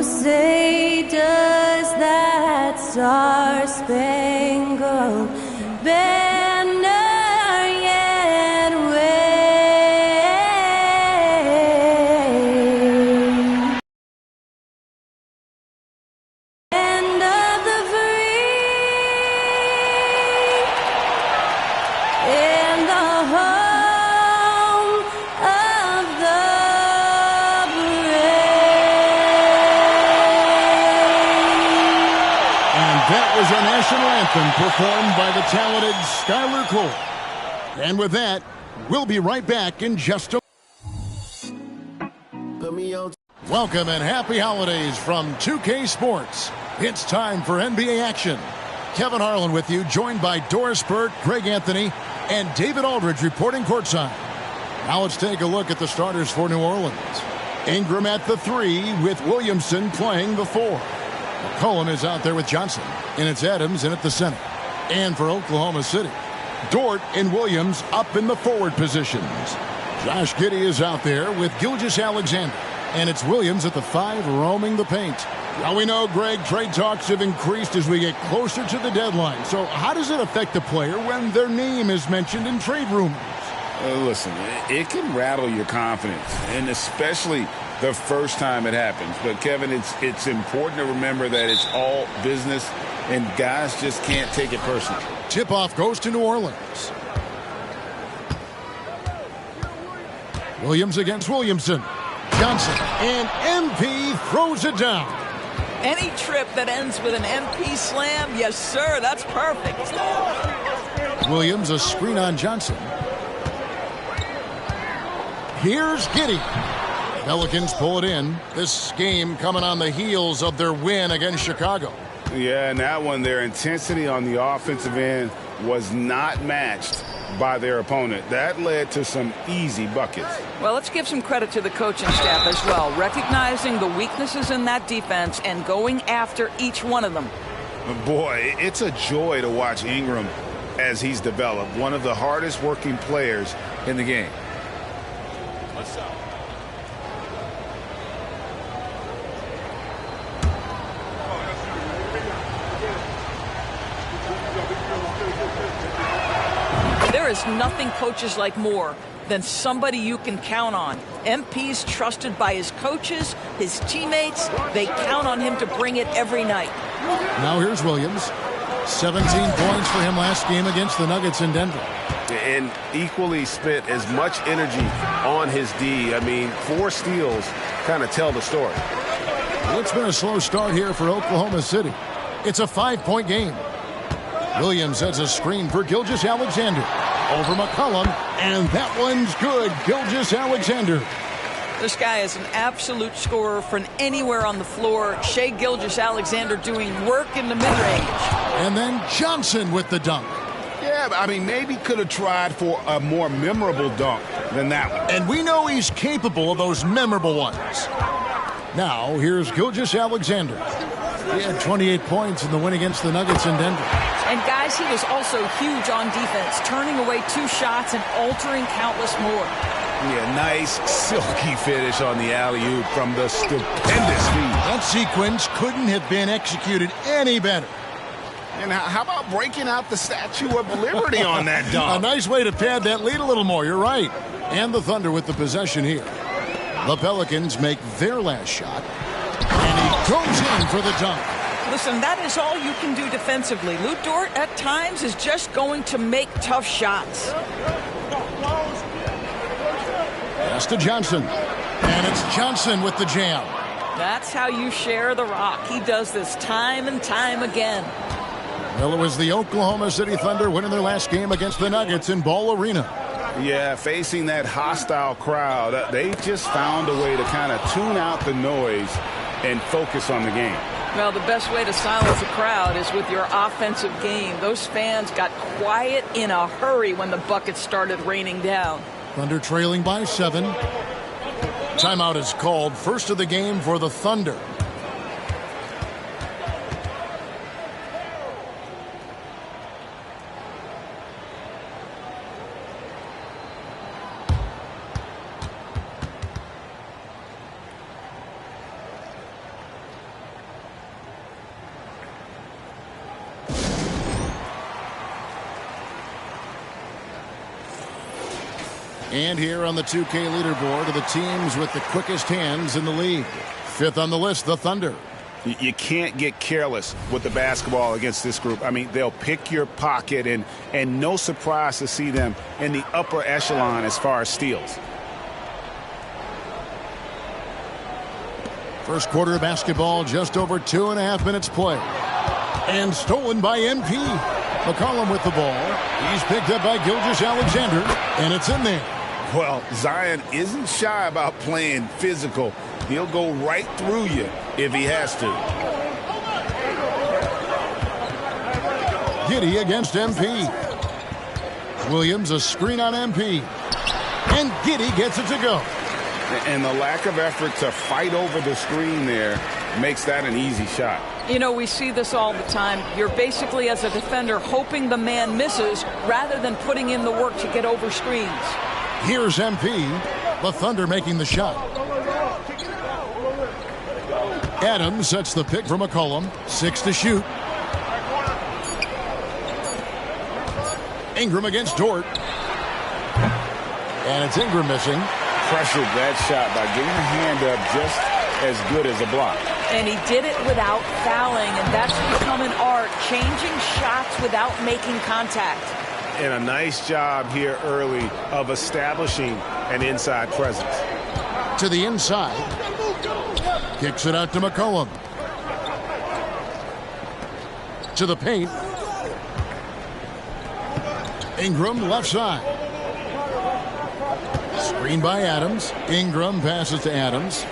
say does that star-spangled banner yet wave? Land of the free and the home of the That was a national anthem performed by the talented Skylar Cole. And with that, we'll be right back in just a moment. Welcome and happy holidays from 2K Sports. It's time for NBA action. Kevin Harlan with you, joined by Doris Burke, Greg Anthony, and David Aldridge reporting courtside. Now let's take a look at the starters for New Orleans. Ingram at the 3 with Williamson playing the 4. McCollum is out there with Johnson, and it's Adams in at the center. And for Oklahoma City, Dort and Williams up in the forward positions. Josh Giddey is out there with Gilgeous-Alexander, and it's Williams at the 5 roaming the paint. Now we know, Greg, trade talks have increased as we get closer to the deadline. So how does it affect a player when their name is mentioned in trade rumors? Listen, it can rattle your confidence, and especially the first time it happens. But, Kevin, it's important to remember that it's all business, and guys just can't take it personally. Tip-off goes to New Orleans. Williams against Williamson. Johnson, and MP throws it down. Any trip that ends with an MP slam, yes, sir, that's perfect. Williams, a screen on Johnson. Here's Giddey. Pelicans pull it in. This game coming on the heels of their win against Chicago. Yeah, and that one, their intensity on the offensive end was not matched by their opponent. That led to some easy buckets. Well, let's give some credit to the coaching staff as well, recognizing the weaknesses in that defense and going after each one of them. Boy, it's a joy to watch Ingram as he's developed, one of the hardest working players in the game. What's up? There is nothing coaches like more than somebody you can count on. MP's trusted by his coaches, his teammates. They count on him to bring it every night. Now here's Williams. 17 points for him last game against the Nuggets in Denver. And equally spent as much energy on his D. I mean, 4 steals kind of tell the story. Well, it's been a slow start here for Oklahoma City. It's a 5-point game. Williams has a screen for Gilgeous-Alexander. Over McCollum, and that one's good. Gilgeous-Alexander. This guy is an absolute scorer from anywhere on the floor. Shai Gilgeous-Alexander doing work in the mid-range. And then Johnson with the dunk. Yeah, I mean, maybe could have tried for a more memorable dunk than that one. And we know he's capable of those memorable ones. Now, here's Gilgeous-Alexander. He had 28 points in the win against the Nuggets in Denver. And, guys, he was also huge on defense, turning away 2 shots and altering countless more. Yeah, nice, silky finish on the alley-oop from the stupendous feed. That sequence couldn't have been executed any better. And how about breaking out the Statue of Liberty on that dunk? A nice way to pad that lead a little more, you're right. And the Thunder with the possession here. The Pelicans make their last shot. And he goes in for the dunk. Listen, that is all you can do defensively. Lou Dort, at times, is just going to make tough shots. Pass to Johnson. And it's Johnson with the jam. That's how you share the rock. He does this time and time again. Well, it was the Oklahoma City Thunder winning their last game against the Nuggets in Ball Arena. Yeah, facing that hostile crowd, they just found a way to kind of tune out the noise and focus on the game. Well, the best way to silence a crowd is with your offensive game. Those fans got quiet in a hurry when the buckets started raining down. Thunder trailing by 7. Timeout is called. First of the game for the Thunder. And here on the 2K leaderboard are the teams with the quickest hands in the league. Fifth on the list, the Thunder. You can't get careless with the basketball against this group. I mean, they'll pick your pocket, and no surprise to see them in the upper echelon as far as steals. First quarter of basketball, just over 2.5 minutes play. And stolen by MP. McCollum with the ball. He's picked up by Gilgeous-Alexander, and it's in there. Well, Zion isn't shy about playing physical. He'll go right through you if he has to. Giddey against MP. Williams a screen on MP. And Giddey gets it to go. And the lack of effort to fight over the screen there makes that an easy shot. You know, we see this all the time. You're basically, as a defender, hoping the man misses rather than putting in the work to get over screens. Here's MP. The Thunder making the shot. Adams sets the pick for McCollum. 6 to shoot. Ingram against Dort. And it's Ingram missing. Pressured that shot by getting a hand up just as good as a block. And he did it without fouling, and that's become an art, changing shots without making contact. And a nice job here early of establishing an inside presence. To the inside. Kicks it out to McCollum. To the paint. Ingram left side. Screen by Adams. Ingram passes to Adams.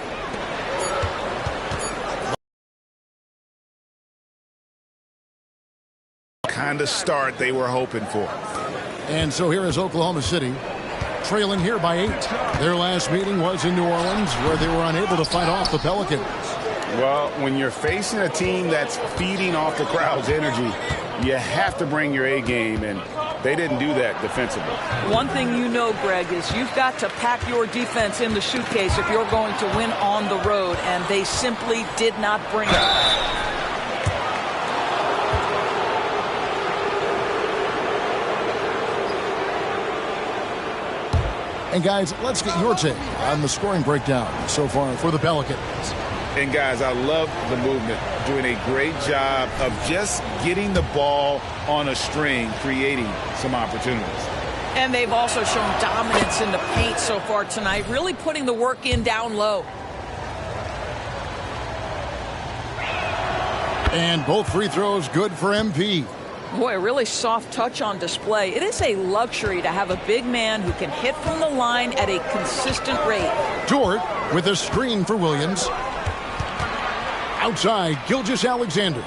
Kind of start they were hoping for. And so here is Oklahoma City, trailing here by 8. Their last meeting was in New Orleans, where they were unable to fight off the Pelicans. Well, when you're facing a team that's feeding off the crowd's energy, you have to bring your A game, and they didn't do that defensively. One thing you know, Greg, is you've got to pack your defense in the suitcase if you're going to win on the road, and they simply did not bring it. And guys, let's get your take on the scoring breakdown so far for the Pelicans. And guys, I love the movement, doing a great job of just getting the ball on a string, creating some opportunities. And they've also shown dominance in the paint so far tonight, really putting the work in down low. And both free throws good for MP. Boy, a really soft touch on display. It is a luxury to have a big man who can hit from the line at a consistent rate. Dort with a screen for Williams. Outside, Gilgeous-Alexander.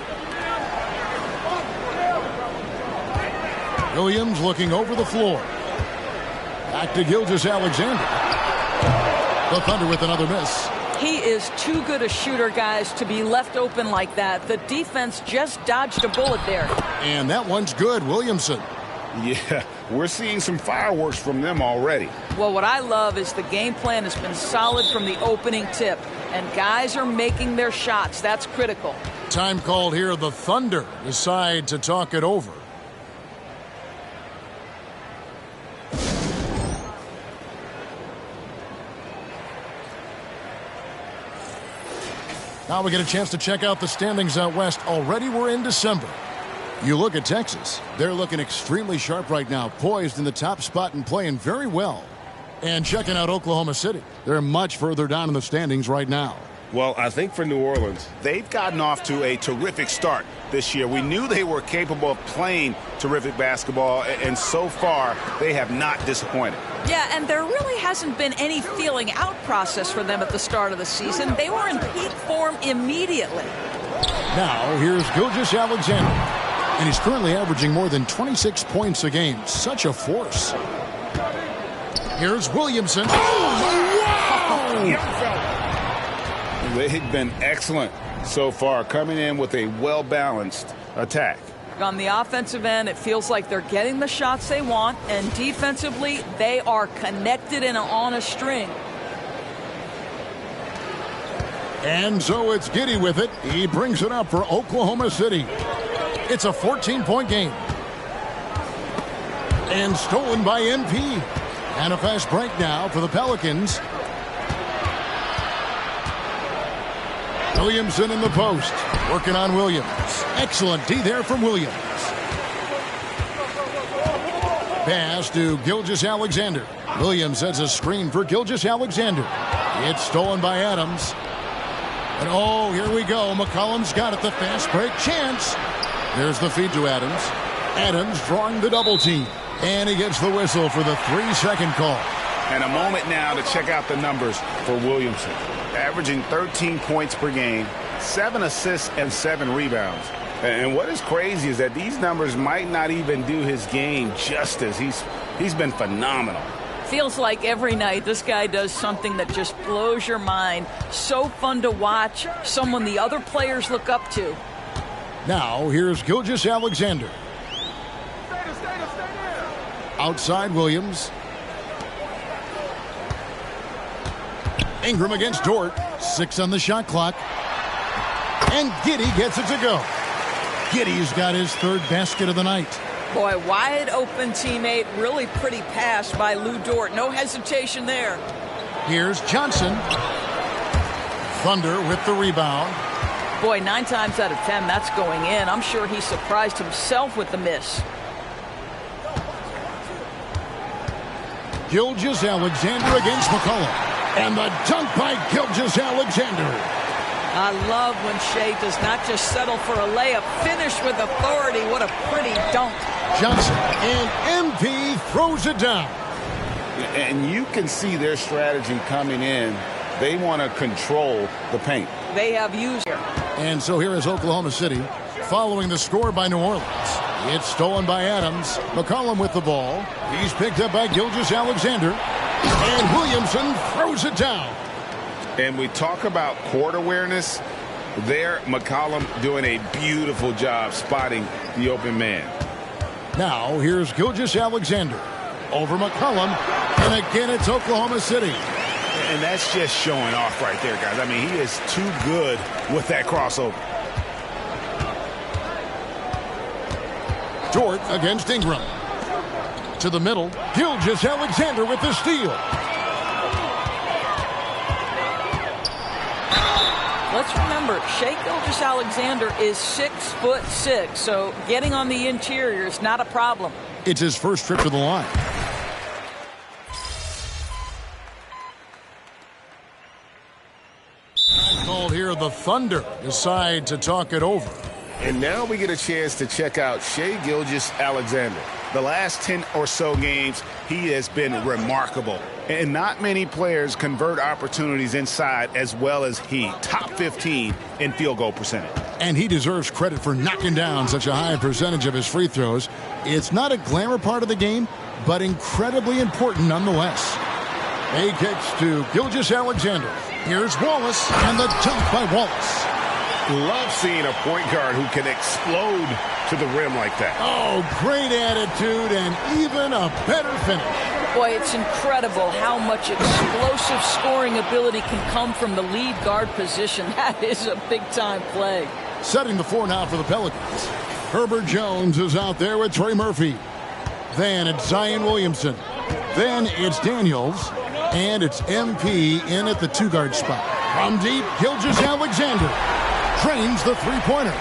Williams looking over the floor. Back to Gilgeous-Alexander. The Thunder with another miss. He is too good a shooter, guys, to be left open like that. The defense just dodged a bullet there. And that one's good, Williamson. Yeah, we're seeing some fireworks from them already. Well, what I love is the game plan has been solid from the opening tip. And guys are making their shots. That's critical. Time called here. The Thunder decide to talk it over. Now we get a chance to check out the standings out west. Already we're in December. You look at Texas. They're looking extremely sharp right now, poised in the top spot and playing very well. And checking out Oklahoma City. They're much further down in the standings right now. Well, I think for New Orleans, they've gotten off to a terrific start this year. We knew they were capable of playing terrific basketball, and so far, they have not disappointed. Yeah, and there really hasn't been any feeling out process for them at the start of the season. They were in peak form immediately. Now, here's Gilgeous-Alexander. And he's currently averaging more than 26 points a game. Such a force. Here's Williamson. Oh, wow! They've been excellent so far, coming in with a well-balanced attack. On the offensive end, it feels like they're getting the shots they want, and defensively, they are connected and on a string. And so it's Giddey with it. He brings it up for Oklahoma City. It's a 14-point game. And stolen by MP. And a fast break now for the Pelicans. Williamson in the post. Working on Williams. Excellent D there from Williams. Pass to Gilgeous-Alexander. Williams sets a screen for Gilgeous-Alexander. It's stolen by Adams. And oh, here we go. McCollum's got it. The fast break chance. There's the feed to Adams. Adams drawing the double team. And he gets the whistle for the 3-second call. And a moment now to check out the numbers for Williamson. Averaging 13 points per game, 7 assists and 7 rebounds. And what is crazy is that these numbers might not even do his game justice. He's been phenomenal. Feels like every night this guy does something that just blows your mind. So fun to watch. Someone the other players look up to. Now here's Gilgeous-Alexander. Outside Williams. Ingram against Dort. 6 on the shot clock. And Giddey gets it to go. Giddey's got his 3rd basket of the night. Boy, wide open teammate. Really pretty pass by Lou Dort. No hesitation there. Here's Johnson. Thunder with the rebound. Boy, 9 times out of 10, that's going in. I'm sure he surprised himself with the miss. Gilgeous-Alexander against McCollum. And the dunk by Gilgeous-Alexander. I love when Shea does not just settle for a layup. Finish with authority. What a pretty dunk. Johnson and MP throws it down. And you can see their strategy coming in. They want to control the paint. They have used here. And so here is Oklahoma City following the score by New Orleans. It's stolen by Adams. McCollum with the ball. He's picked up by Gilgeous-Alexander. And Williamson throws it down. And we talk about court awareness. There, McCollum doing a beautiful job spotting the open man. Now, here's Gilgeous-Alexander. Over McCollum. And again, it's Oklahoma City. And that's just showing off right there, guys. I mean, he is too good with that crossover. Dort against Ingram. To the middle. Gilgeous-Alexander with the steal. Let's remember, Shea Gilgeous-Alexander is 6'6", so getting on the interior is not a problem. It's his first trip to the line. Called here, the Thunder decide to talk it over. And now we get a chance to check out Shea Gilgeous-Alexander. The last 10 or so games, he has been remarkable. And not many players convert opportunities inside as well as he. Top 15 in field goal percentage. And he deserves credit for knocking down such a high percentage of his free throws. It's not a glamour part of the game, but incredibly important nonetheless. A kicks to Gilgeous-Alexander. Here's Wallace, and the dunk by Wallace. Love seeing a point guard who can explode to the rim like that. Oh, great attitude and even a better finish. Boy, it's incredible how much explosive scoring ability can come from the lead guard position. That is a big-time play. Setting the floor now for the Pelicans. Herbert Jones is out there with Trey Murphy. Then it's Zion Williamson. Then it's Daniels. And it's MP in at the 2-guard spot. From deep, Gilgeous-Alexander drains the 3-pointer.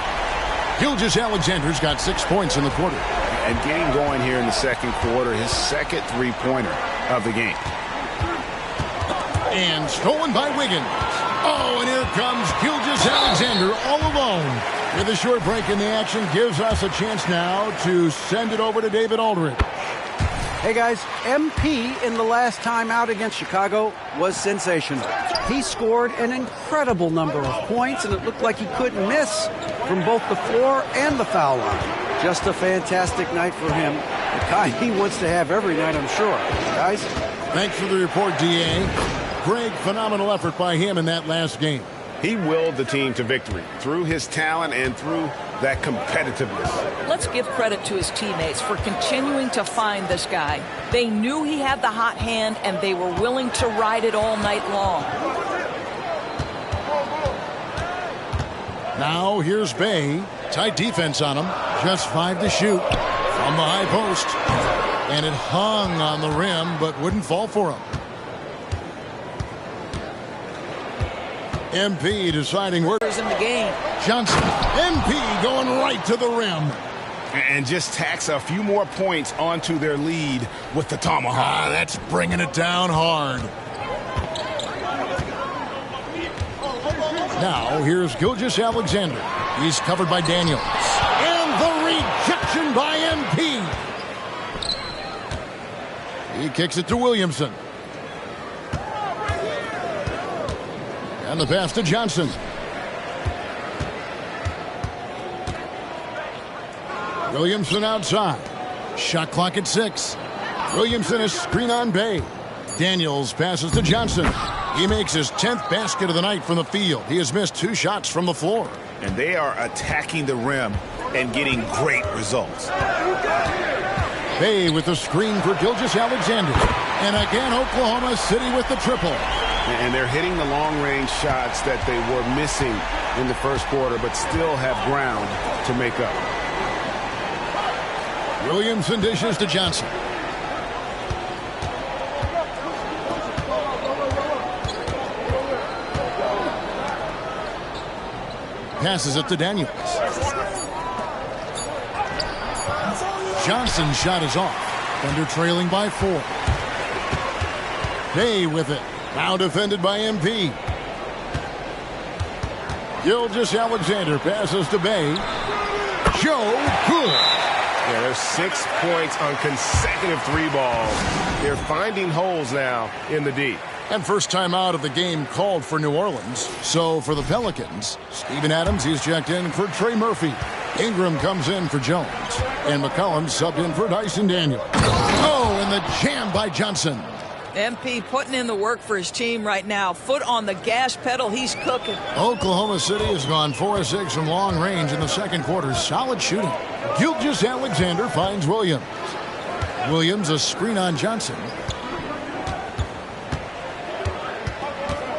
Gilgeous-Alexander's got 6 points in the quarter. And getting going here in the second quarter, his second 3-pointer of the game. And stolen by Wiggins. Oh, and here comes Gilgeous-Alexander all alone. With a short break in the action, gives us a chance now to send it over to David Aldridge. Hey guys, MP in the last time out against Chicago was sensational. He scored an incredible number of points, and it looked like he couldn't miss from both the floor and the foul line. Just a fantastic night for him. The kind he wants to have every night, I'm sure. Guys? Thanks for the report, D.A. Greg, phenomenal effort by him in that last game. He willed the team to victory through his talent and through that competitiveness. Let's give credit to his teammates for continuing to find this guy. They knew he had the hot hand, and they were willing to ride it all night long. Now here's Bay. Tight defense on him. Just 5 to shoot from the high post. And it hung on the rim, but wouldn't fall for him. MP deciding where In the game. Johnson. MP going right to the rim. And just tacks a few more points onto their lead with the tomahawk. That's bringing it down hard. Now, here's Gilgeous-Alexander. He's covered by Daniels. And the rejection by MP. He kicks it to Williamson. And the pass to Johnson. Williamson outside. Shot clock at 6. Williamson is screen on Bay. Daniels passes to Johnson. He makes his 10th basket of the night from the field. He has missed 2 shots from the floor. And they are attacking the rim and getting great results. Bay with the screen for Gilgeous-Alexander. And again, Oklahoma City with the triple. And they're hitting the long-range shots that they were missing in the first quarter, but still have ground to make up. Williamson dishes to Johnson. Passes it to Daniels. Johnson's shot is off. Thunder trailing by 4. Bay with it. Now defended by MP. Gilgeous-Alexander passes to Bay. Joe good. Yeah, there's 6 points on consecutive 3 balls. They're finding holes now in the D. And first time out of the game called for New Orleans. So for the Pelicans, Steven Adams, he's checked in for Trey Murphy. Ingram comes in for Jones. And McCollum subbed in for Dyson Daniels. Oh, and the jam by Johnson. MP putting in the work for his team right now. Foot on the gas pedal. He's cooking. Oklahoma City has gone 4-6 from long range in the second quarter. Solid shooting. Gilgeous-Alexander finds Williams. Williams a screen on Johnson.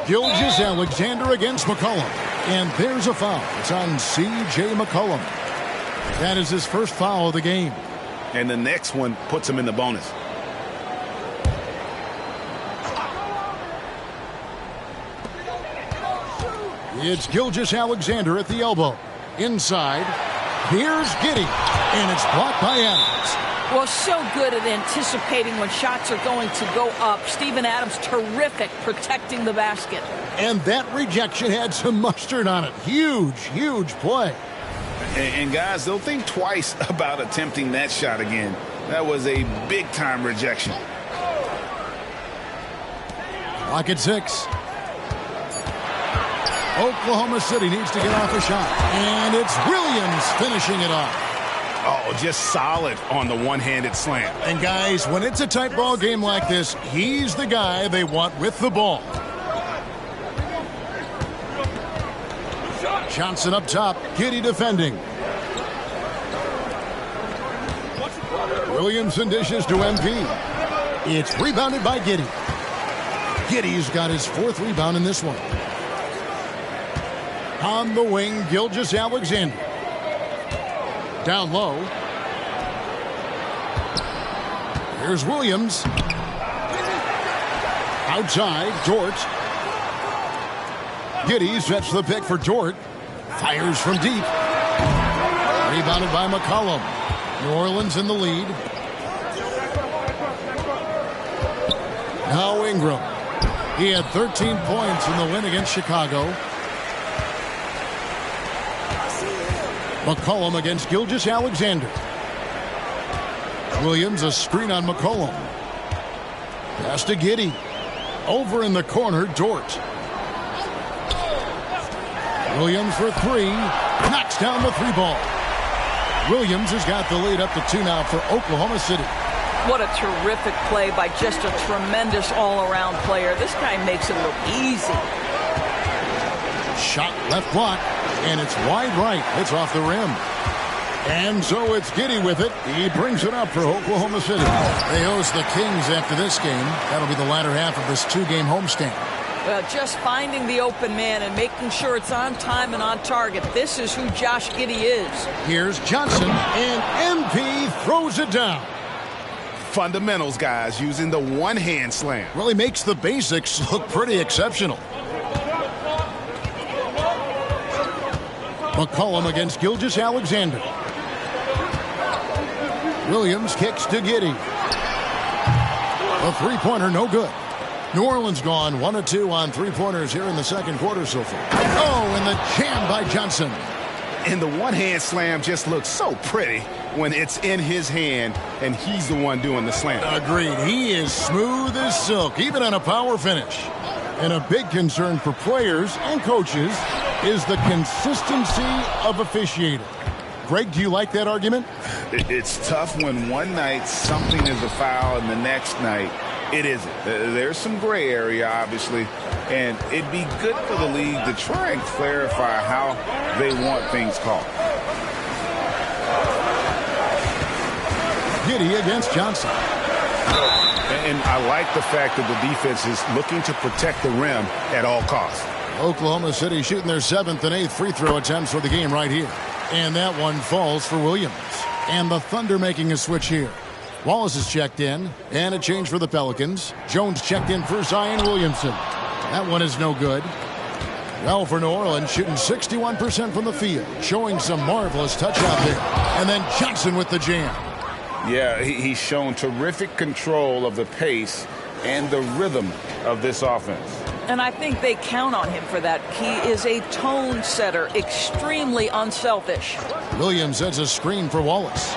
Gilgeous-Alexander against McCollum. And there's a foul. It's on C.J. McCollum. That is his first foul of the game. And the next one puts him in the bonus. It's Gilgeous-Alexander at the elbow. Inside. Here's Giddey. And it's blocked by Adams. Well, so good at anticipating when shots are going to go up. Steven Adams, terrific protecting the basket. And that rejection had some mustard on it. Huge, huge play. And guys, they'll think twice about attempting that shot again. That was a big-time rejection. Clock at 6. Oklahoma City needs to get off a shot. And it's Williams finishing it off. Oh, just solid on the one-handed slam. And guys, when it's a tight ball game like this, he's the guy they want with the ball. Johnson up top. Giddey defending. Williamson dishes to MP. It's rebounded by Giddey. Giddey's got his 4th rebound in this one. On the wing, Gilgeous-Alexander. Down low. Here's Williams. Outside, Dort. Giddey sets the pick for Dort. Fires from deep. Rebounded by McCollum. New Orleans in the lead. Now Ingram. He had 13 points in the win against Chicago. McCollum against Gilgeous-Alexander. Williams a screen on McCollum. Pass to Giddey. Over in the corner, Dort. Williams for 3. Knocks down the 3 ball. Williams has got the lead up to 2 now for Oklahoma City. What a terrific play by just a tremendous all-around player. This guy makes it look easy. Shot left block. And it's wide right. It's off the rim. And so it's Giddey with it. He brings it up for Oklahoma City. They host the Kings after this game. That'll be the latter half of this 2-game homestand. Well, just finding the open man and making sure it's on time and on target. This is who Josh Giddey is. Here's Johnson, and MP throws it down. Fundamentals, guys, using the one-hand slam. Really makes the basics look pretty exceptional. McCollum against Gilgeous-Alexander. Williams kicks to Giddey. A three-pointer, no good. New Orleans gone 1 of 2 on three-pointers here in the second quarter so far. Oh, and the jam by Johnson. And the one-hand slam just looks so pretty when it's in his hand and he's the one doing the slam. Agreed. He is smooth as silk, even on a power finish. And a big concern for players and coaches is the consistency of officiating. Greg, do you like that argument? It's tough when one night something is a foul and the next night it isn't. There's some gray area, obviously, and it'd be good for the league to try and clarify how they want things called. Giddey against Johnson. And I like the fact that the defense is looking to protect the rim at all costs. Oklahoma City shooting their 7th and 8th free throw attempts for the game right here. And that one falls for Williams. And the Thunder making a switch here. Wallace is checked in, and a change for the Pelicans. Jones checked in for Zion Williamson. That one is no good. Well, for New Orleans, shooting 61% from the field, showing some marvelous touch out there. And then Johnson with the jam. Yeah, he's shown terrific control of the pace and the rhythm of this offense. And I think they count on him for that. He is a tone setter, extremely unselfish. Williams sets a screen for Wallace.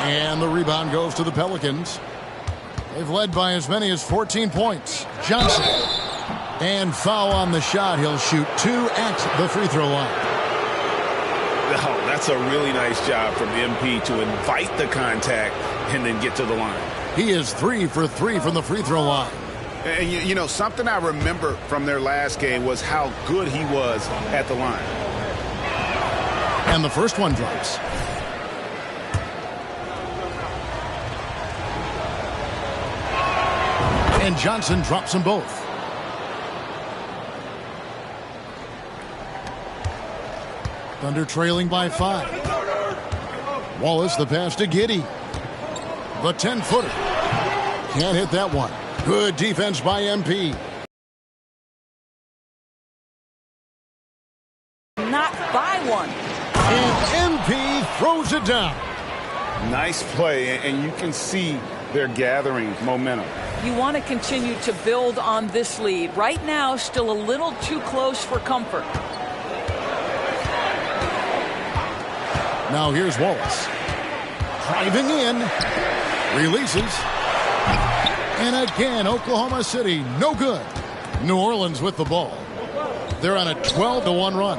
And the rebound goes to the Pelicans. They've led by as many as 14 points. Johnson. And foul on the shot. He'll shoot 2 at the free throw line. Oh, that's a really nice job from MP to invite the contact and then get to the line. He is 3 for 3 from the free throw line. And you know, something I remember from their last game was how good he was at the line. And the first one drops. And Johnson drops them both. Thunder trailing by 5. Wallace the pass to Giddey. The 10-footer. Can't hit that one. Good defense by MP. Not by one. And MP throws it down. Nice play, and you can see they're gathering momentum. You want to continue to build on this lead. Right now, still a little too close for comfort. Now here's Wallace. Driving in. Releases. And again, Oklahoma City, no good. New Orleans with the ball. They're on a 12-1 run.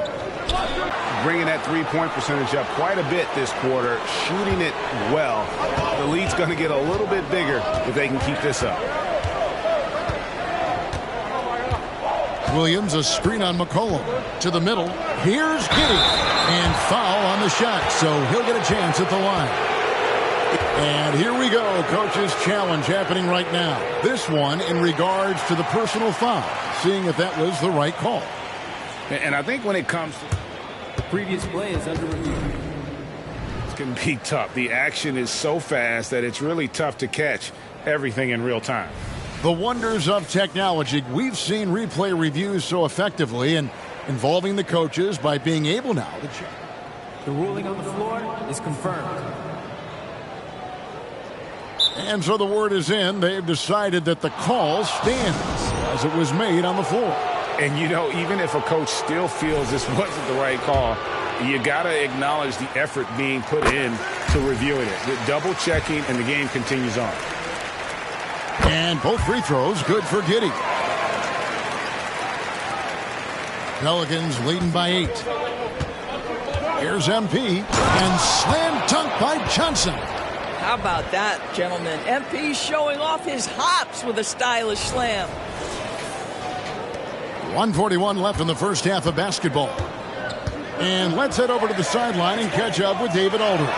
Bringing that three-point percentage up quite a bit this quarter, shooting it well. The lead's going to get a little bit bigger if they can keep this up. Williams, a screen on McCollum. To the middle. Here's Giddey. And foul on the shot, so he'll get a chance at the line. And here we go, coach's challenge happening right now. This one in regards to the personal foul, seeing if that was the right call. And I think when it comes to the previous play is under review. It's going to be tough. The action is so fast that it's really tough to catch everything in real time. The wonders of technology. We've seen replay reviews so effectively and involving the coaches by being able now to check. The ruling on the floor is confirmed. And so the word is in. They've decided that the call stands as it was made on the floor. And, you know, even if a coach still feels this wasn't the right call, you got to acknowledge the effort being put in to reviewing it. The double checking, and the game continues on. And both free throws good for Giddey. Pelicans leading by 8. Here's MP. And slam dunk by Johnson. How about that, gentlemen? MP showing off his hops with a stylish slam. 1:41 left in the first half of basketball. And let's head over to the sideline and catch up with David Aldridge.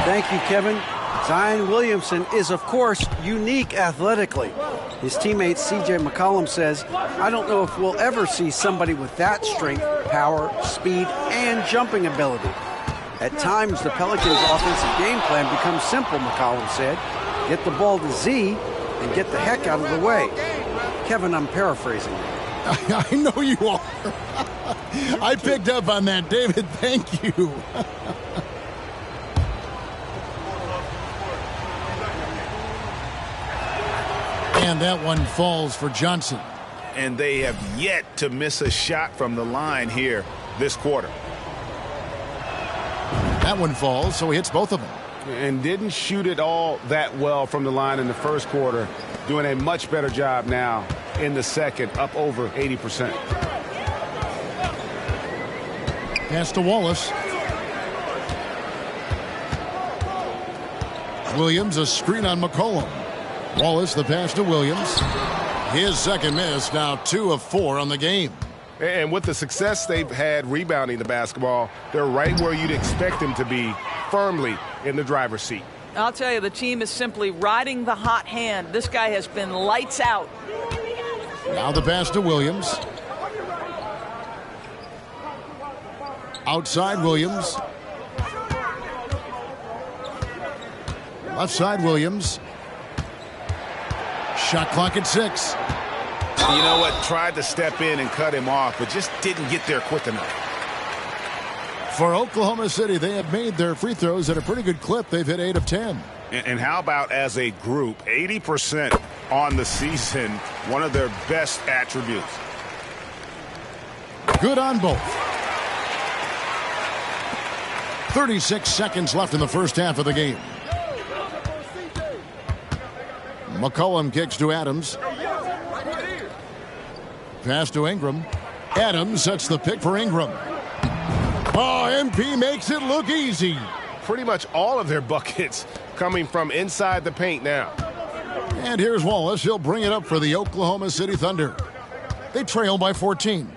Thank you, Kevin. Zion Williamson is, of course, unique athletically. His teammate C.J. McCollum says, I don't know if we'll ever see somebody with that strength, power, speed, and jumping ability. At times, the Pelicans' offensive game plan becomes simple, McCollum said. Get the ball to Z and get the heck out of the way. Kevin, I'm paraphrasing. I know you are. I picked up on that, David. Thank you. And that one falls for Johnson. And they have yet to miss a shot from the line here this quarter. That one falls, so he hits both of them. And didn't shoot it all that well from the line in the first quarter. Doing a much better job now in the second, up over 80%. Pass to Wallace. Williams, a screen on McCollum. Wallace, the pass to Williams. His second miss, now 2 of 4 on the game. And with the success they've had rebounding the basketball, they're right where you'd expect them to be, firmly in the driver's seat. I'll tell you, the team is simply riding the hot hand. This guy has been lights out. Now the pass to Williams. Outside Williams. Left side Williams. Shot clock at 6. You know what? Tried to step in and cut him off, but just didn't get there quick enough. For Oklahoma City, they have made their free throws at a pretty good clip. They've hit 8 of 10. And how about as a group, 80% on the season, one of their best attributes. Good on both. 36 seconds left in the first half of the game. McCollum kicks to Adams. Pass to Ingram. Adams sets the pick for Ingram. Oh, MP makes it look easy. Pretty much all of their buckets coming from inside the paint now. And here's Wallace. He'll bring it up for the Oklahoma City Thunder. They trail by 14.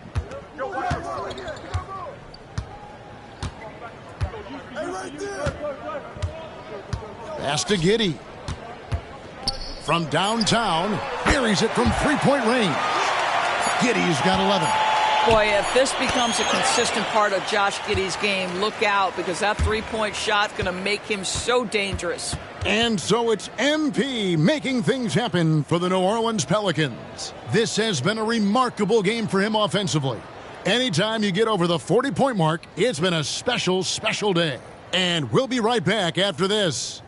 Pass to Giddey. From downtown, buries it from three-point range. Giddey's got 11. Boy, if this becomes a consistent part of Josh Giddey's game, look out, because that three-point shot's going to make him so dangerous. And so it's MP making things happen for the New Orleans Pelicans. This has been a remarkable game for him offensively. Anytime you get over the 40-point mark, it's been a special, special day. And we'll be right back after this.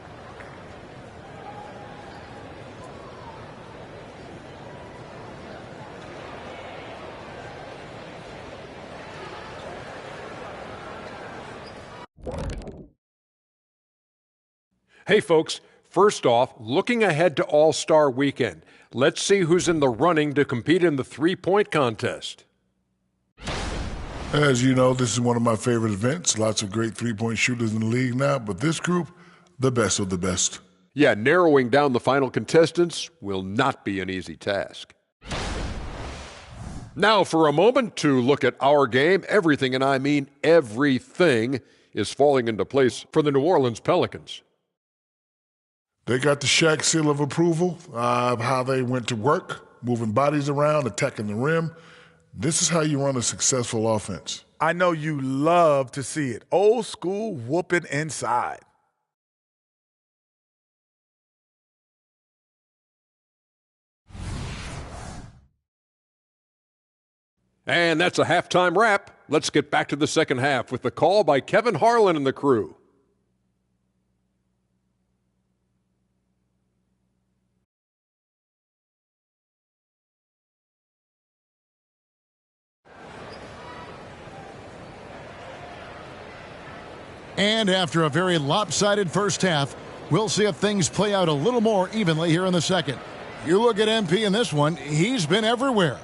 Hey folks, first off, looking ahead to All-Star Weekend, let's see who's in the running to compete in the three-point contest. As you know, this is one of my favorite events. Lots of great three-point shooters in the league now, but this group, the best of the best. Yeah, narrowing down the final contestants will not be an easy task. Now for a moment to look at our game. Everything, and I mean everything, is falling into place for the New Orleans Pelicans. They got the Shaq seal of approval of how they went to work, moving bodies around, attacking the rim. This is how you run a successful offense. I know you love to see it. Old school whooping inside. And that's a halftime wrap. Let's get back to the second half with the call by Kevin Harlan and the crew. And after a very lopsided first half, we'll see if things play out a little more evenly here in the second. You look at MP in this one, he's been everywhere.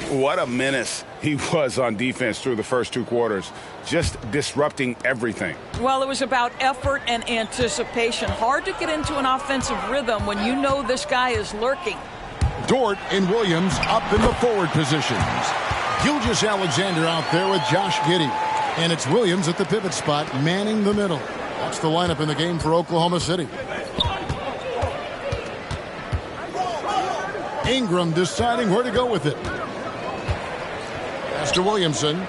What a menace he was on defense through the first 2 quarters, just disrupting everything. Well, it was about effort and anticipation. Hard to get into an offensive rhythm when you know this guy is lurking. Dort and Williams up in the forward positions. Gilgeous-Alexander out there with Josh Giddey. And it's Williams at the pivot spot, manning the middle. That's the lineup in the game for Oklahoma City. Ingram deciding where to go with it. Pass to Williamson.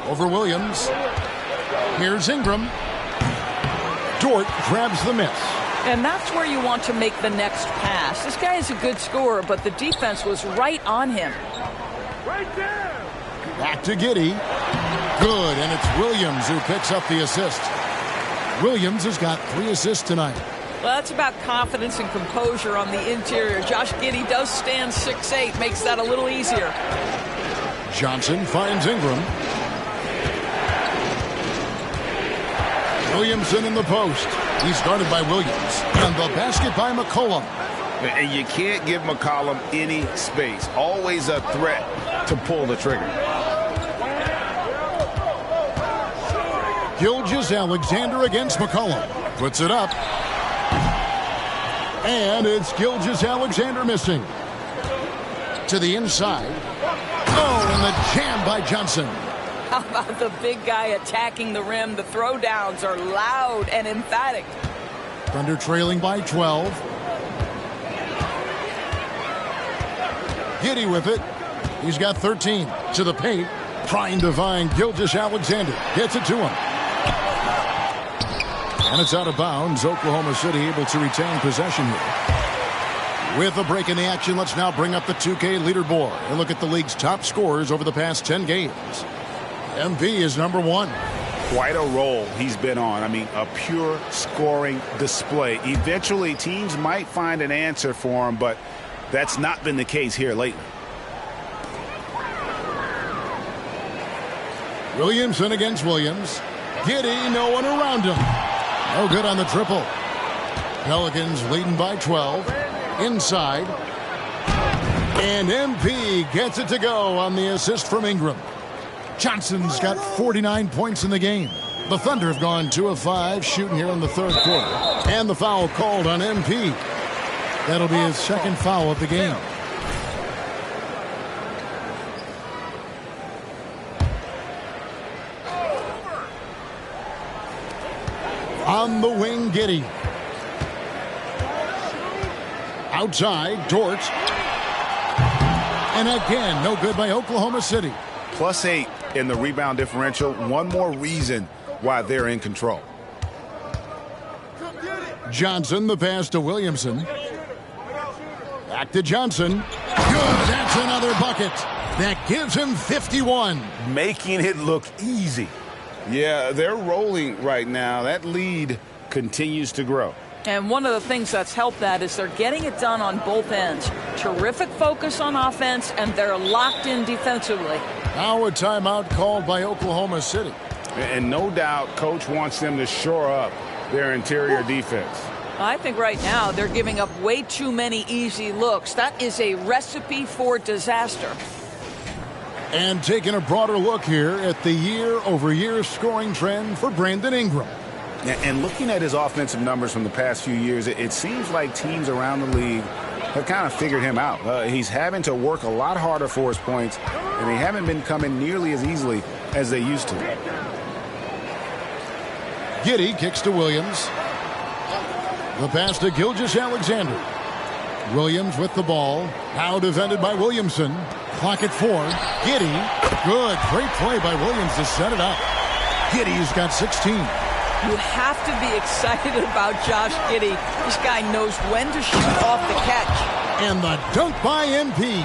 Over Williams. Here's Ingram. Dort grabs the miss. And that's where you want to make the next pass. This guy is a good scorer, but the defense was right on him. Back to Giddey. Good, and it's Williams who picks up the assist. Williams has got 3 assists tonight. Well, that's about confidence and composure on the interior. Josh Giddey does stand 6'8", makes that a little easier. Johnson finds Ingram. Williamson in the post. He's guarded by Williams. And the basket by McCollum. And you can't give McCollum any space. Always a threat to pull the trigger. Gilgeous-Alexander against McCollum. Puts it up. And it's Gilgeous-Alexander missing. To the inside. Oh, and the jam by Johnson. How about the big guy attacking the rim? The throwdowns are loud and emphatic. Thunder trailing by 12. Giddey with it. He's got 13. To the paint. Trying to find Gilgeous-Alexander. Gets it to him. And it's out of bounds. Oklahoma City able to retain possession here. With a break in the action, let's now bring up the 2K leaderboard and look at the league's top scorers over the past 10 games. MP is number 1. Quite a role he's been on. I mean, a pure scoring display. Eventually, teams might find an answer for him, but that's not been the case here lately. Williamson against Williams. Giddey, no one around him. No good on the triple. Pelicans leading by 12. Inside. And MP gets it to go on the assist from Ingram. Johnson's got 49 points in the game. The Thunder have gone 2 of 5 shooting here in the third quarter. And the foul called on MP. That'll be his second foul of the game. On the wing, Giddey. Outside, Dort. And again, no good by Oklahoma City. +8 in the rebound differential. One more reason why they're in control. Johnson, the pass to Williamson. Back to Johnson. Good, that's another bucket. That gives him 51. Making it look easy. Yeah, they're rolling right now. That lead continues to grow. And one of the things that's helped that is they're getting it done on both ends. Terrific focus on offense, and they're locked in defensively. Now a timeout called by Oklahoma City. And no doubt, Coach wants them to shore up their interior defense. I think right now they're giving up way too many easy looks. That is a recipe for disaster. And taking a broader look here at the year-over-year scoring trend for Brandon Ingram. And looking at his offensive numbers from the past few years, it seems like teams around the league have kind of figured him out. He's having to work a lot harder for his points, and they haven't been coming nearly as easily as they used to. Giddey kicks to Williams. The pass to Gilgeous-Alexander. Williams with the ball. Now defended by Williamson. Clock at 4. Giddey. Good. Great play by Williams to set it up. Giddey's got 16. You have to be excited about Josh Giddey. This guy knows when to shoot off the catch. And the dunk by MP.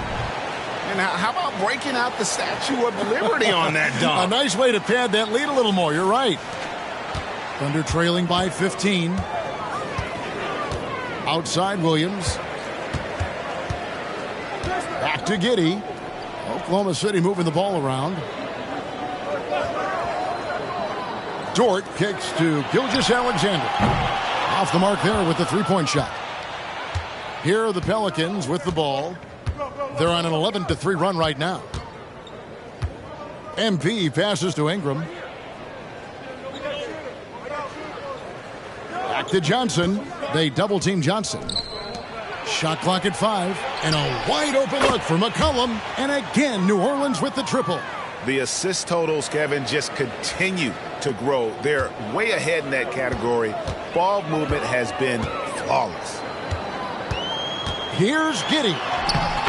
And how about breaking out the Statue of Liberty on that dunk? A nice way to pad that lead a little more. You're right. Thunder trailing by 15. Outside Williams. Back to Giddey. Oklahoma City moving the ball around. Dort kicks to Gilgeous-Alexander. Off the mark there with the three-point shot. Here are the Pelicans with the ball. They're on an 11-3 run right now. MP passes to Ingram. Back to Johnson. They double-team Johnson. Shot clock at 5. And a wide-open look for McCollum. And again, New Orleans with the triple. The assist totals, Kevin, just continue to grow. They're way ahead in that category. Ball movement has been flawless. Here's Giddey.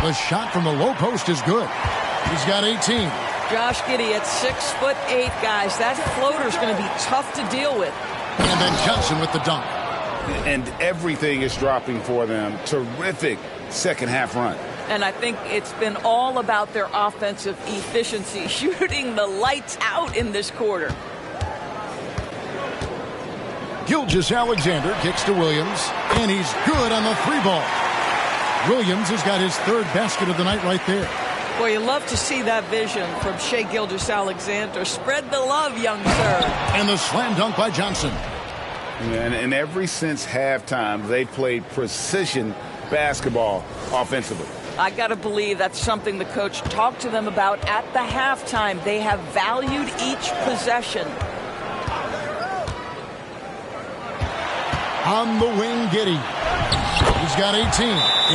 The shot from the low post is good. He's got 18. Josh Giddey at 6'8", guys. That floater's going to be tough to deal with. And then Johnson with the dunk. And everything is dropping for them. Terrific second half run. And I think it's been all about their offensive efficiency, shooting the lights out in this quarter. Gilgeous-Alexander kicks to Williams, and he's good on the three ball. Williams has got his third basket of the night right there. Well, you love to see that vision from Shai Gilgeous-Alexander. Spread the love, young sir. And the slam dunk by Johnson. And ever since halftime, they played precision basketball offensively. I got to believe that's something the coach talked to them about at the halftime. They have valued each possession. On the wing, Giddey. He's got 18.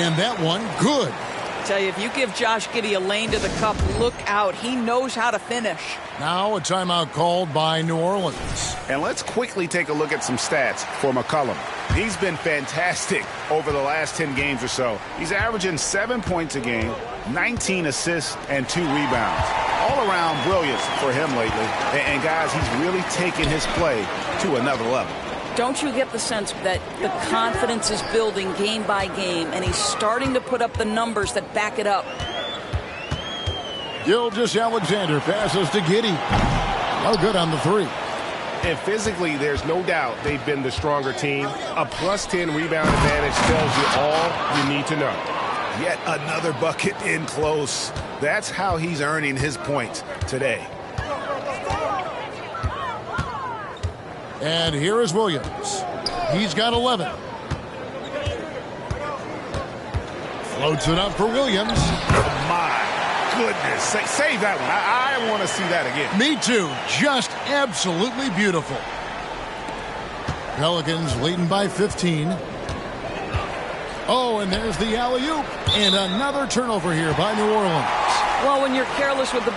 And that one, good. I tell you, if you give Josh Giddey a lane to the cup, look out. He knows how to finish. Now a timeout called by New Orleans. And let's quickly take a look at some stats for McCollum. He's been fantastic over the last 10 games or so. He's averaging 7 points a game, 19 assists, and 2 rebounds. All around brilliance for him lately. And guys, he's really taken his play to another level. Don't you get the sense that the confidence is building game by game, and he's starting to put up the numbers that back it up? Gilgeous-Alexander passes to Giddey. No good on the three. And physically, there's no doubt they've been the stronger team. A +10 rebound advantage tells you all you need to know. Yet another bucket in close. That's how he's earning his points today. And here is Williams. He's got 11. Floats it up for Williams. My goodness. Save that one. I want to see that again. Me too. Just absolutely beautiful. Pelicans leading by 15. Oh, and there's the alley-oop. And another turnover here by New Orleans. Well, when you're careless with the...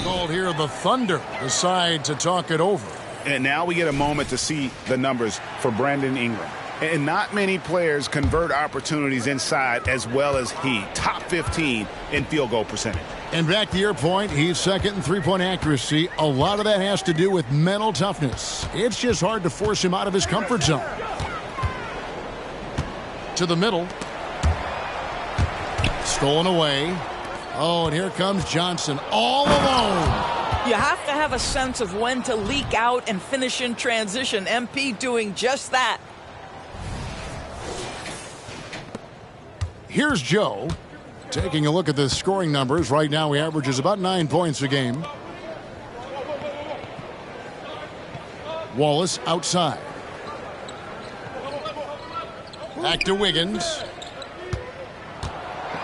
Called here, the Thunder decide to talk it over. And now we get a moment to see the numbers for Brandon Ingram. And not many players convert opportunities inside as well as he. Top 15 in field goal percentage. And back to your point, he's second in three-point accuracy. A lot of that has to do with mental toughness. It's just hard to force him out of his comfort zone. To the middle. Stolen away. Oh, and here comes Johnson all alone. You have to have a sense of when to leak out and finish in transition. MP doing just that. Here's Joe. Taking a look at the scoring numbers. Right now he averages about 9 points a game. Wallace outside. Back to Wiggins.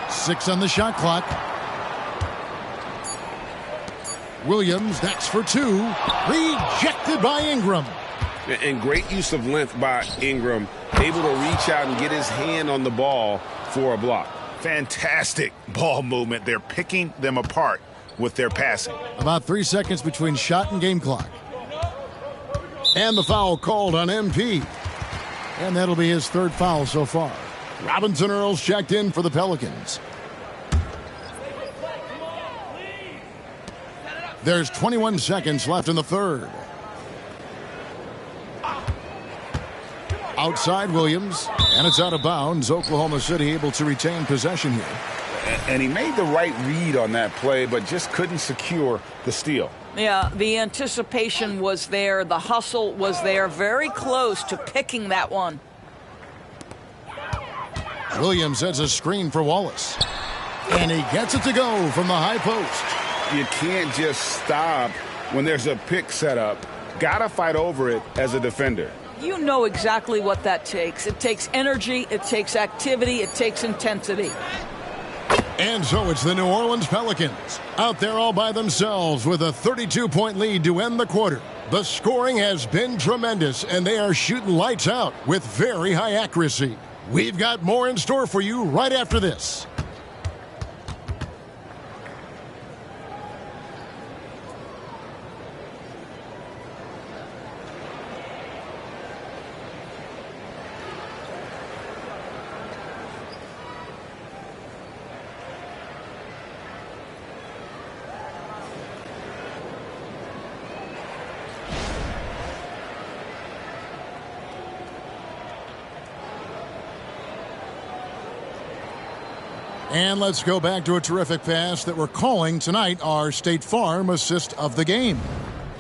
6 on the shot clock. Williams, that's for 2. Rejected by Ingram. And great use of length by Ingram. Able to reach out and get his hand on the ball for a block. Fantastic ball movement. They're picking them apart with their passing. About 3 seconds between shot and game clock. And the foul called on MP. And that'll be his third foul so far. Robinson Earls checked in for the Pelicans. There's 21 seconds left in the third. Outside Williams, and it's out of bounds. Oklahoma City able to retain possession here. And he made the right read on that play, but just couldn't secure the steal. Yeah, the anticipation was there. The hustle was there. Very close to picking that one. Williams sets a screen for Wallace. And he gets it to go from the high post. You can't just stop when there's a pick set up. Gotta fight over it as a defender. You know exactly what that takes. It takes energy, it takes activity, it takes intensity. And so it's the New Orleans Pelicans out there all by themselves with a 32-point lead to end the quarter. The scoring has been tremendous, and they are shooting lights out with very high accuracy. We've got more in store for you right after this. And let's go back to a terrific pass that we're calling tonight our State Farm assist of the game.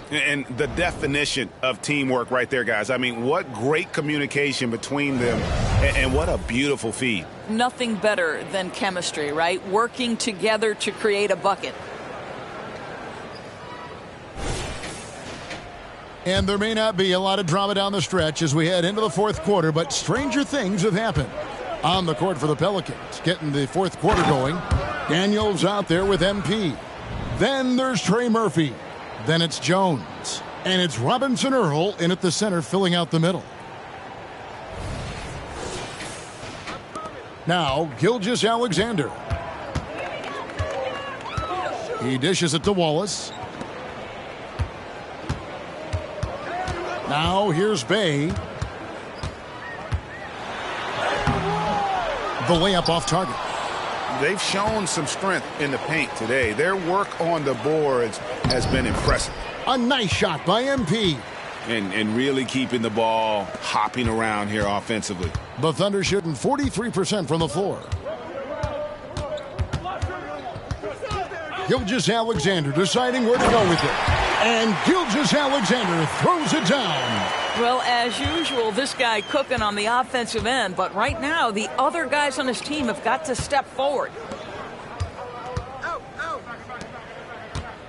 And the definition of teamwork right there, guys. I mean, what great communication between them, and what a beautiful feed. Nothing better than chemistry, right? Working together to create a bucket. And there may not be a lot of drama down the stretch as we head into the fourth quarter, but stranger things have happened. On the court for the Pelicans, getting the fourth quarter going. Daniels out there with MP. Then there's Trey Murphy. Then it's Jones. And it's Robinson Earl in at the center, filling out the middle. Now, Gilgeous-Alexander. He dishes it to Wallace. Now, here's Bay. The layup off target. They've shown some strength in the paint today. Their work on the boards has been impressive. A nice shot by MP. And really keeping the ball hopping around here offensively. The Thunder shooting 43% from the floor. Gilgeous-Alexander deciding where to go with it. And Gilgeous-Alexander throws it down. Well, as usual, this guy cooking on the offensive end, but right now the other guys on his team have got to step forward.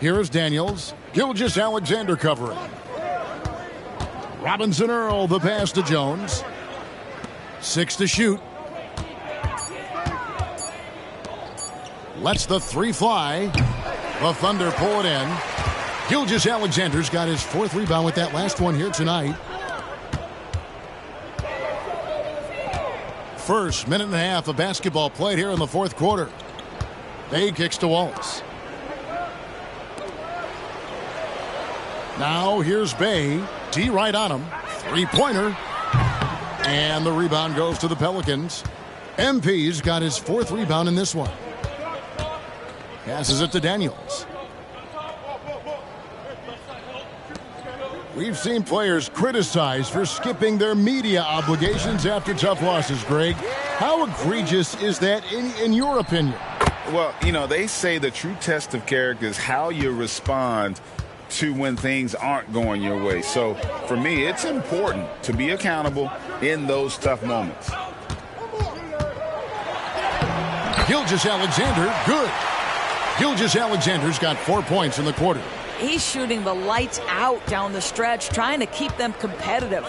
Here is Daniels. Gilgeous-Alexander covering. Robinson Earl, the pass to Jones. 6 to shoot. Lets the three fly. The Thunder pull it in. Gilgeous-Alexander's got his 4th rebound with that last one here tonight. First minute and a half of basketball played here in the fourth quarter. Bay kicks to Wallace. Now here's Bay. D right on him. 3-pointer. And the rebound goes to the Pelicans. MP's got his 4th rebound in this one. Passes it to Daniels. We've seen players criticized for skipping their media obligations after tough losses, Greg. How egregious is that in your opinion? Well, you know, they say the true test of character is how you respond to when things aren't going your way. So, for me, it's important to be accountable in those tough moments. Gilgeous-Alexander, good. Gilgeous-Alexander's got 4 points in the quarter. He's shooting the lights out down the stretch, trying to keep them competitive.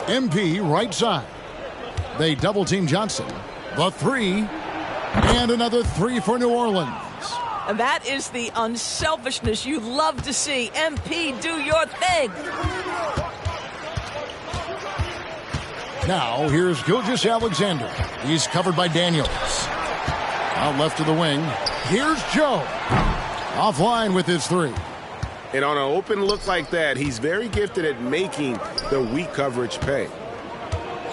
MP right side. They double team Johnson. The 3. And another 3 for New Orleans. And that is the unselfishness you love to see. MP, do your thing. Now here's Gilgeous-Alexander. He's covered by Daniels. Out left to the wing. Here's Joe. Offline with his 3. And on an open look like that, he's very gifted at making the weak coverage pay.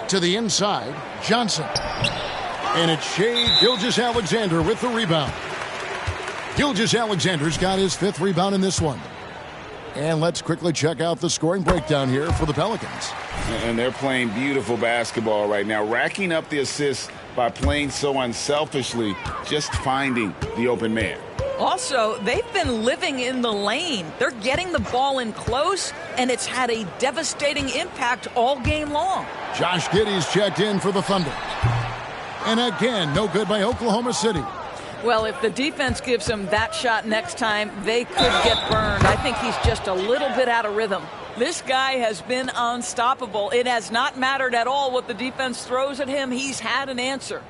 To the inside, Johnson. And it's Shea Gilgeous-Alexander with the rebound. Gilgeous-Alexander's got his 5th rebound in this one. And let's quickly check out the scoring breakdown here for the Pelicans. And they're playing beautiful basketball right now, racking up the assists by playing so unselfishly, just finding the open man. Also, they've been living in the lane. They're getting the ball in close, and it's had a devastating impact all game long. Josh Giddey's checked in for the Thunder. And again, no good by Oklahoma City. Well, if the defense gives him that shot next time, they could get burned. I think he's just a little bit out of rhythm. This guy has been unstoppable. It has not mattered at all what the defense throws at him. He's had an answer.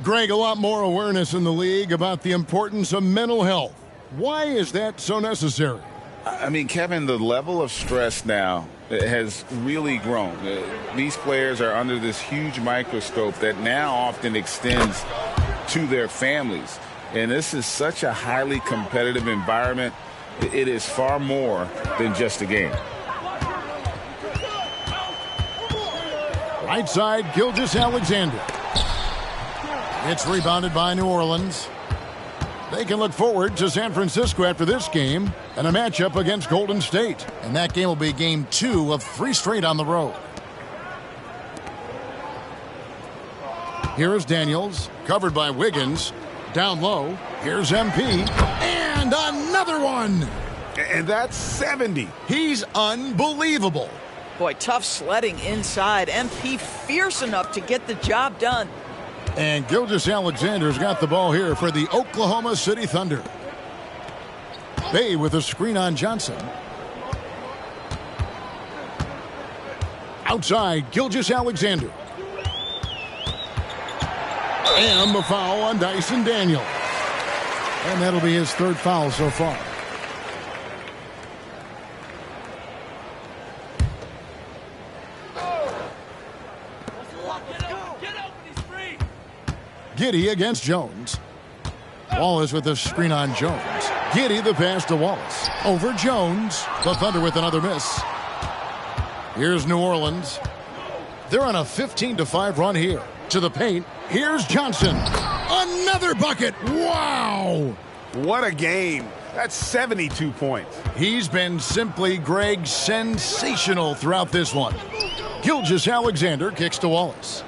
Greg, a lot more awareness in the league about the importance of mental health. Why is that so necessary? I mean, Kevin, the level of stress now has really grown. These players are under this huge microscope that now often extends to their families. And this is such a highly competitive environment. It is far more than just a game. Right side, Gilgeous-Alexander. It's rebounded by New Orleans. They can look forward to San Francisco after this game and a matchup against Golden State. And that game will be game 2 of 3 straight on the road. Here's Daniels, covered by Wiggins. Down low, here's MP, and another one. And that's 70. He's unbelievable. Boy, tough sledding inside. MP fierce enough to get the job done. And Gilgeous-Alexander's got the ball here for the Oklahoma City Thunder. Bay with a screen on Johnson. Outside, Gilgeous-Alexander. And the foul on Dyson Daniels. And that'll be his third foul so far. Giddey against Jones. Wallace with the screen on Jones. Giddey the pass to Wallace. Over Jones. The Thunder with another miss. Here's New Orleans. They're on a 15-5 run here. To the paint. Here's Johnson. Another bucket. Wow. What a game. That's 72 points. He's been simply, Greg, sensational throughout this one. Gilgeous-Alexander kicks to Wallace.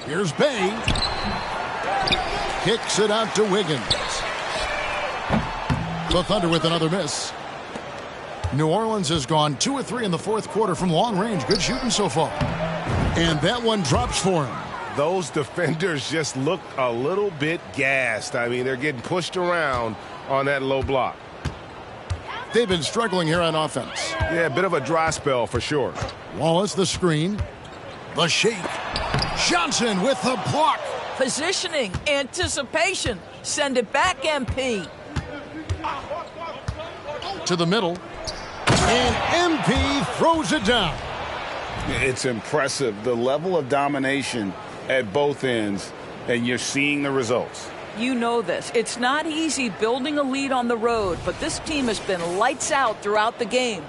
Here's Bay. Kicks it out to Wiggins. The Thunder with another miss. New Orleans has gone 2 of 3 in the fourth quarter from long range. Good shooting so far. And that one drops for him. Those defenders just looked a little bit gassed. I mean, they're getting pushed around on that low block. They've been struggling here on offense. Yeah, a bit of a dry spell for sure. Wallace the screen. The shake. Johnson with the block. Positioning, anticipation. Send it back, MP. To the middle. And MP throws it down. It's impressive, the level of domination at both ends, and you're seeing the results. You know this. It's not easy building a lead on the road, but this team has been lights out throughout the game.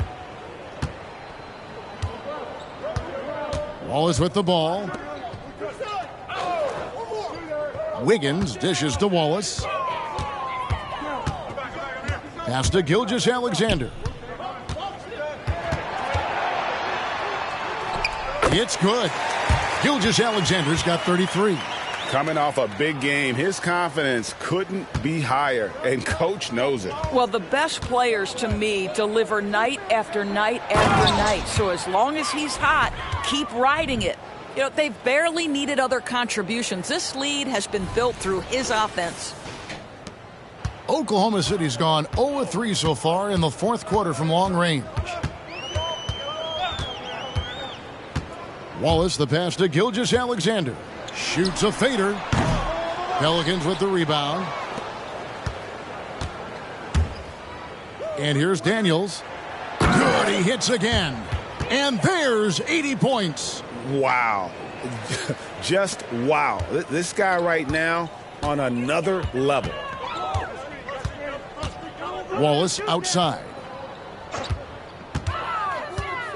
Wallace with the ball. Wiggins dishes to Wallace. Pass to Gilgeous-Alexander. It's good. Gilgeous-Alexander's got 33. Coming off a big game, his confidence couldn't be higher, and coach knows it. Well, the best players to me deliver night after night after night. So as long as he's hot, keep riding it. You know, they've barely needed other contributions. This lead has been built through his offense. Oklahoma City's gone 0 of 3 so far in the fourth quarter from long range. Wallace the pass to Gilgeous-Alexander. Shoots a fader. Pelicans with the rebound. And here's Daniels. Good, he hits again. And there's 80 points. Wow. Just wow. This guy right now on another level. Wallace outside.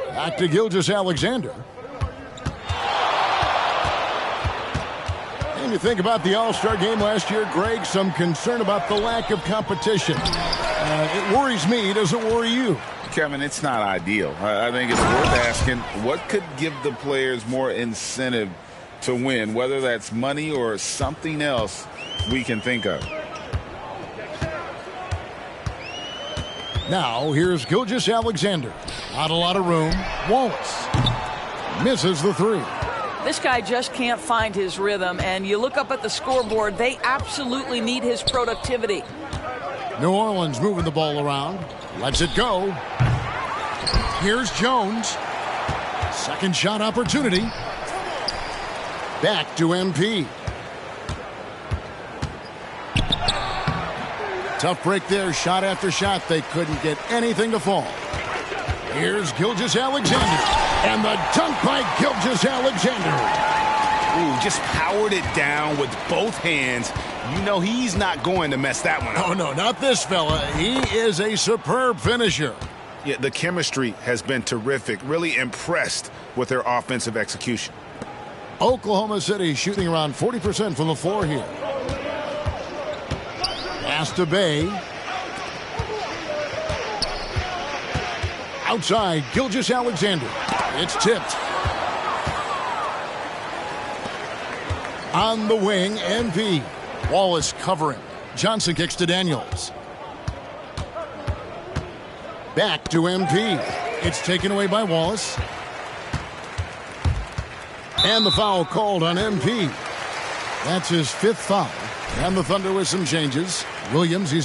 Back to Gilgeous-Alexander. And you think about the All-Star game last year, Greg, some concern about the lack of competition. It worries me. Does it worry you? Kevin, it's not ideal. I think it's worth asking what could give the players more incentive to win, whether that's money or something else we can think of. Now, here's Gilgeous-Alexander. Not a lot of room. Wallace misses the three. This guy just can't find his rhythm, and you look up at the scoreboard, they absolutely need his productivity. New Orleans moving the ball around. Lets it go. Here's Jones. Second shot opportunity. Back to MP. Tough break there. Shot after shot. They couldn't get anything to fall. Here's Gilgeous-Alexander. And the dunk by Gilgeous-Alexander. Ooh, just powered it down with both hands. You know he's not going to mess that one up. Oh, no, not this fella. He is a superb finisher. Yeah, the chemistry has been terrific. Really impressed with their offensive execution. Oklahoma City shooting around 40% from the floor here. Pass to Bay. Outside, Gilgeous-Alexander. It's tipped. On the wing, MP. Wallace covering. Johnson kicks to Daniels. Back to MP. It's taken away by Wallace. And the foul called on MP. That's his 5th foul. And the Thunder with some changes. Williams, he's